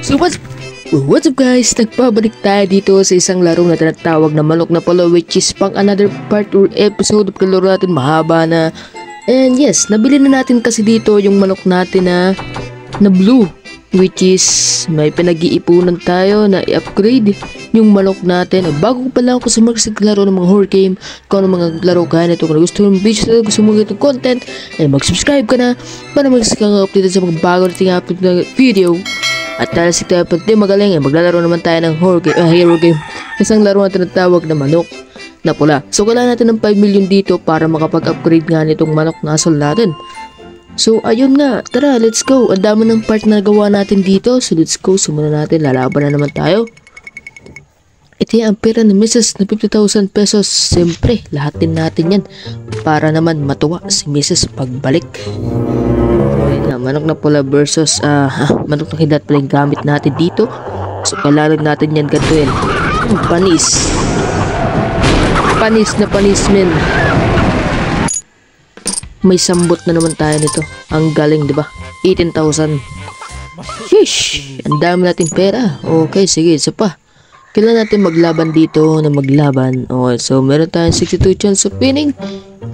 So what's up guys? Nagpabalik tayo dito sa isang laro na tinatawag na Manok na Polo, which is pang another part or episode of kalaro natin, mahaba na. And yes, nabili na natin kasi dito yung manok natin na blue, which is may pinag-iipunan tayo na i-upgrade yung manok natin. Bago pa lang ako sa maglaro ng mga horror game, kung ano mga laro kaya nito, kung gusto ng video, gusto mo itong content, ay mag-subscribe ka na para mag-update sa mga bago nating upload na video. At dahil si tayo pati magaling, maglalaro naman tayo ng hero game. Isang laro na tinatawag na Manok na Pula. So kailangan natin ng 5 million dito para makapag-upgrade nga nitong manok na asol natin. So ayun nga, tara, let's go. Ang dami ng part na nagawa natin dito. So let's go, simulan natin. Lalaban na naman tayo. Ito yung ang pera ni Mrs. na 50,000 pesos. Siyempre, lahat din natin yan para naman matuwa si Mrs. pagbalik. Manok na Pula versus manok na hidat pala yung gamit natin dito. So kailangan natin yan gantuin. Panis na panis, men. May sambot na naman tayo nito. Ang galing, di ba? 18,000. Sheesh, ang dami nating pera. Okay, sige, isa pa. Kailangan natin maglaban dito na maglaban. Okay, so meron tayong 62 chance of winning.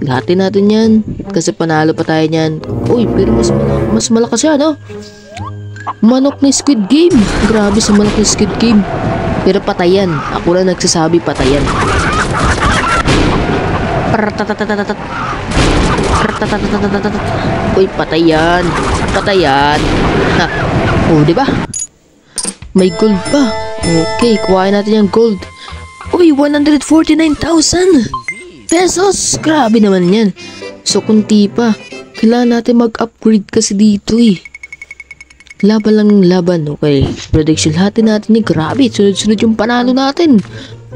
Lahatin natin yan kasi panalo pa tayo niyan. Uy, pero mas malakas yan, no? Manok na Squid Game. Grabe sa manok na Squid Game. Pero patayan. Ako lang nagsasabi patayan. Uy, patayan. Patayan. Ha. Oh, di ba? May gold pa. Okay, kuhain natin yung gold. Uy, 149,000 pesos. Grabe naman yan. So, kunti pa. Kailangan natin mag-upgrade kasi dito eh. Laban lang ng laban. Okay, prediction natin yung grabe. Sunod-sunod yung panalo natin.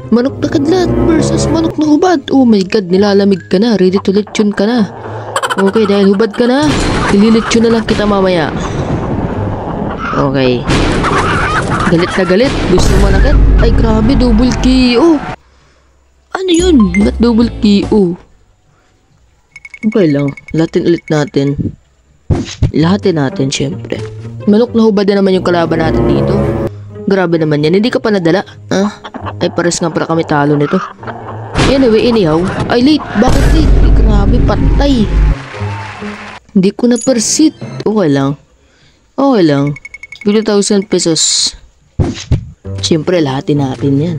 Manok na kadlat versus manok na hubad. Oh my god, nilalamig ka na. Ready to lechon ka na. Okay, dahil hubad ka na, ililechon na lang kita mamaya. Okay. Galit na galit. Gusto mo na agad? Ay grabe, double KO. Ano yun? Ba't double KO? Okay lang. Lahatin ulit natin. Lahatin natin syempre. Manok na hubad na naman yung kalaban natin dito. Grabe naman yan. Hindi ka pa nadala? Ay pares nga pala kami talo nito. Anyway, anyhow. Ay late. Bakit late? Ay, grabe, patay. Hindi ko na persit. Okay lang. Okay lang. 50,000 pesos. Siyempre, lahatin natin yan.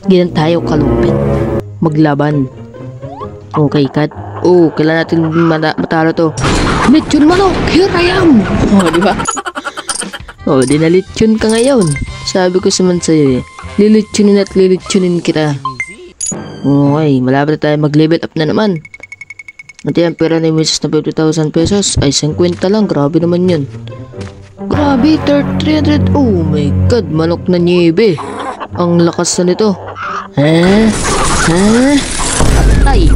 Ganyan tayo kalupit. Maglaban. Okay, cut. Oh, kailangan natin matalo to. Lechon manok! Here I am! Oh, di ba? Oh, dinalechon ka ngayon. Sabi ko naman sa'yo eh. Lilitsunin at lilitsunin kita. Okay, malapit na tayo mag-level up na naman. At yan, pera ni Mrs. na 50,000 pesos. Ay, 50 lang. Grabe naman yun. Grabe, 300. Oh my god, manok na niebe. Ang lakas na nito. Patay.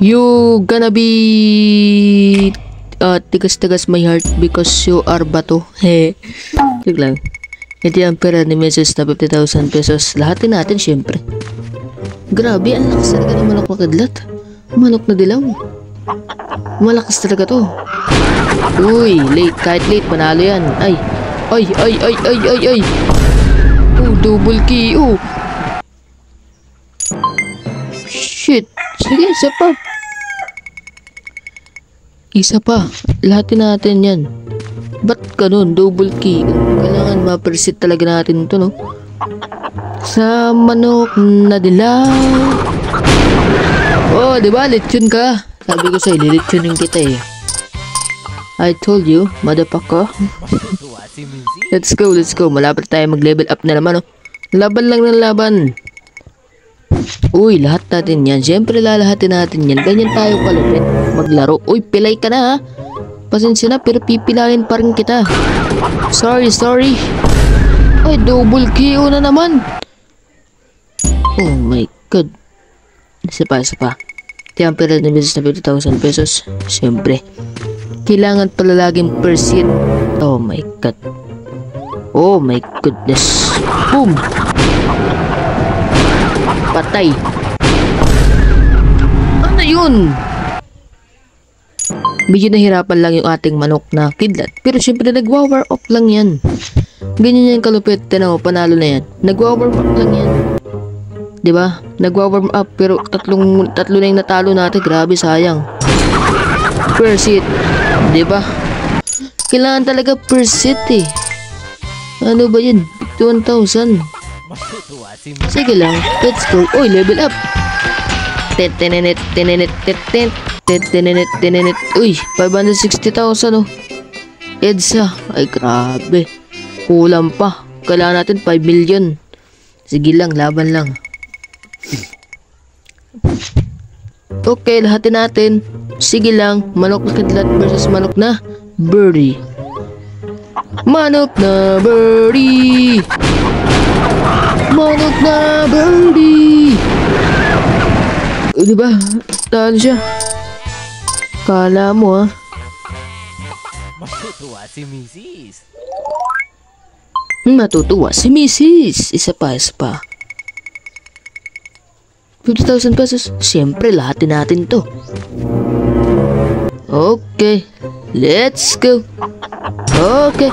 You gonna be tigas-tigas my heart because you are bato. Tig lang. Ito yung pera ni Mrs. na 50,000 pesos. Lahatin natin syempre. Grabe, ang lakas talaga ng manok makadlat. Manok na dilaw. Malakas talaga to. Uy, late. Kahit late, panalo yan. Ay. Oh, double KO. Shit. Sige, isa pa. Isa pa. Lahatin natin yan. Ba't ganun? Double KO. Kailangan ma-preset talaga natin ito, no? Sa manok na dilaw. Oh, diba? Lechon ka. Sabi ko sa'yo, lilitsunin kita eh. I told you, motherfucker. Let's go. Malapit tayo mag-level up na naman, oh. Laban lang ng laban. Uy, lahat natin yan. Siyempre, lalahatin natin yan. Ganyan tayo kalupit. Maglaro. Uy, pilay ka na, ha. Pasensya na, pero pipilayin pa rin kita. Sorry. Ay, double KO na naman. Oh my god. Isa pa. Tiyang pera na business na 50,000 pesos. Siyempre. Kailangan pala laging percent. Oh my god. Oh my goodness. Boom. Patay. Ano yun? Medyo nahirapan lang yung ating manok na kidlat. Pero syempre nagwa-war up lang yan. Ganyan yan kalupit. Tinaw, panalo na yan. Nagwa-warm up lang yan. Diba? Nagwa-warm up pero tatlo na yung natalo natin. Grabe, sayang. First hit. Diba? Kailangan talaga first hit eh. Ano ba yun? 51,000. Sige lang. Let's go. Oy, level up. Tetenenet. Uy, 560,000 oh. EDSA. Ay, grabe. Kulang pa. Kailangan natin 5 million. Sige lang, laban lang. Okay, lahatin natin. Sige lang, manok na kidlat versus manok na birdie. Manok na birdie. Manok na birdie. Diba? Talo siya. Kala mo ha. Matutuwa si Mrs. Matutuwa si Mrs. Isa pa. 50,000 pesos. Siyempre, lahatin natin to. Okay. Let's go. Okay.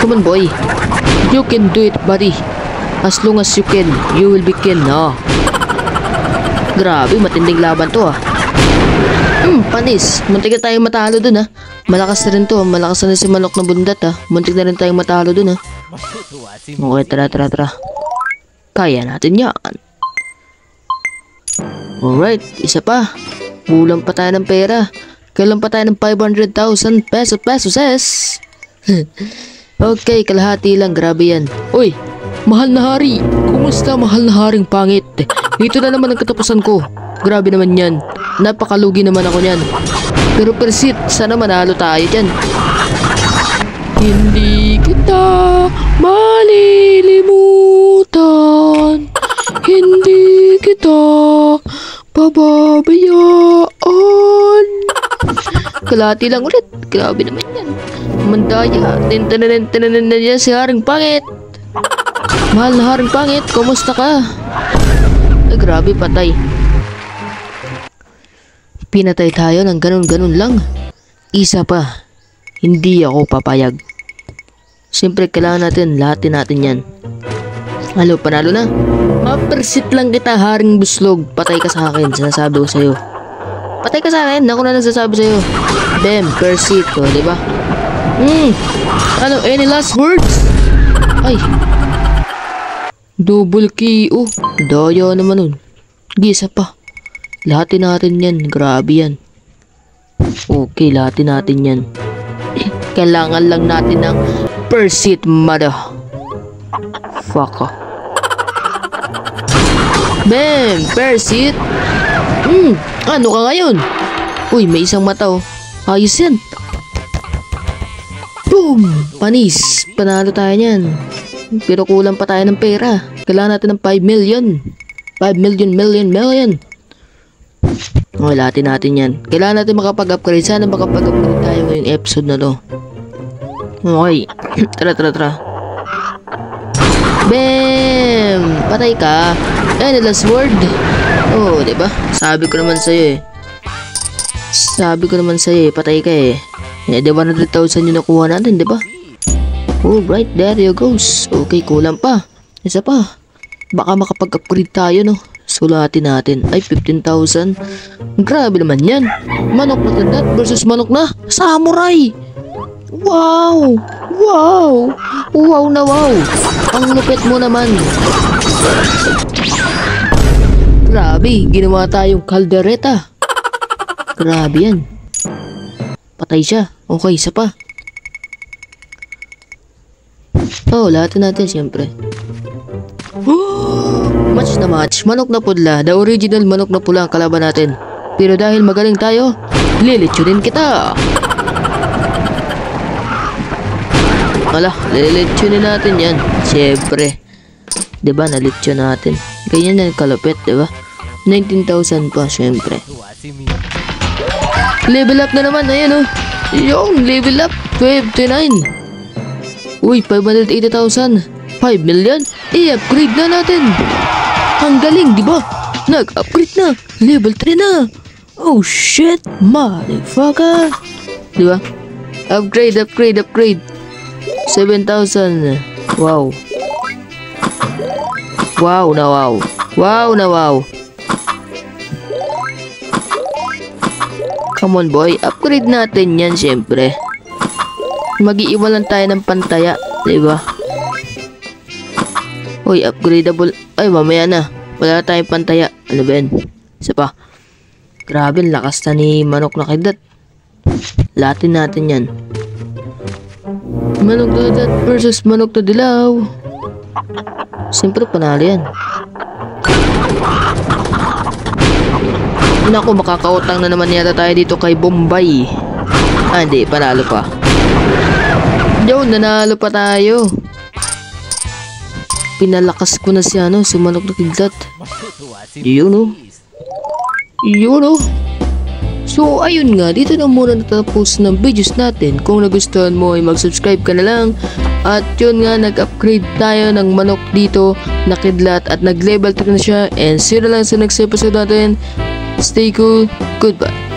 Come on, boy. You can do it, buddy. As long as you can, you will be king, no? Grabe, matinding laban to, ah. Panis. Muntik na tayong matalo dun, ah. Malakas na rin to. Malakas na rin si manok na bundat, ah. Muntik na rin tayong matalo dun, ah. Okay, tara. Kaya natin yan. Alright, isa pa. Kulang pa tayo ng pera. Kailan pa tayo ng 500,000 pesos. Okay, kalahati lang. Grabe yan. Uy, mahal na hari. Kumusta, mahal na haring pangit? Ito na naman ang katapusan ko. Grabe naman yan. Napakalugi naman ako niyan. Pero persit, sana manalo tayo dyan. Hindi kita malilimutan. Hindi kita pababayaan. Kalahati lang ulit. Grabe naman yan. Mandaya. Tintanan na yan si haring pangit. Mahal na haring pangit. Kumusta ka? Ay, grabe, patay. Pinatay tayo ng ganun-ganun lang. Isa pa. Hindi ako papayag. Siyempre, kailangan natin. Lahatin natin yan. Halo, panalo na. Mapersit lang kita, haring buslog. Patay ka sa akin. Sinasabi ko sa'yo. Patay ka sa akin. Ako na nagsasabi sa'yo. Bam, persit. O, diba? Ano, any last words? Ay. Double KO. Daya naman nun. Gisa pa. Lahatin natin yan. Grabe yan. Okay, lahatin natin yan. Kailangan lang natin ng persit, mother. Fuck off. Bam! Persit! Ano ka ngayon? Uy, may isang mata oh. Ayos yan. Boom! Panis. Panalo tayo niyan. Pero kulang pa tayo ng pera. Kailangan natin ng 5 million. 5 million. Okay, lahatin natin yan. Kailangan natin makapag-upgrade. Sana makapag-upgrade tayo ngayong episode na to. Okay. Tara. Bam! Patay ka. Ayan, last word. Oh, diba? Sabi ko naman sa'yo patay ka eh. Eh, di 100,000 yung nakuha natin, diba? Alright, there you goes. Okay, kulang pa. Isa pa. Baka makapag-upgrade tayo, no? Sulatin natin. Ay, 15,000. Grabe naman yan. Manok na kidlat versus manok na samurai. Wow! Wow na wow! Ang lupit mo naman. Grabe, ginawa tayong kaldereta. Grabe yan. Patay siya. Okay, isa pa. Oh, lahat natin siyempre. Match na match. Manok na pudla. The original manok na pula ang kalaban natin. Pero dahil magaling tayo, lilitsunin kita. Wala, lilitsunin natin yan. Siyempre. Diba, nalitsyon natin. Ganyan yan kalupit, diba? 19,000 pa, siyempre. Level up na naman, ayan oh. Yung level up, 29. Uy, 580,000. 5 million? I-upgrade na natin. Ang galing, diba? Nag-upgrade na. Level 3 na. Oh shit, motherfucker. Diba? Upgrade. 7,000. Wow. Wow na wow. Come on boy, upgrade natin yan syempre. Mag-iiwan lang tayo ng pantaya, diba? Uy, upgradable. Ay, mamaya na. Wala tayong pantaya. Ano ba yan? Isa pa. Grabe, lakas na ni manok na kidlat. Latin natin yan. Manok na kidlat versus manok na dilaw. Siyempre, panalo yan. Naku, makakautang na naman yata tayo dito kay Bombay. Ah, hindi. Panalo pa. Yun, nanalo pa tayo. Pinalakas ko na si manok na kidlat. Yun oh. So, ayun nga. Dito na muna natapos ng videos natin. Kung nagustuhan mo ay mag-subscribe ka na lang. At yun nga, nag-upgrade tayo ng manok dito na kidlat at nag-level 3 na siya. And see you na lang sa next episode natin. Stay cool. Goodbye.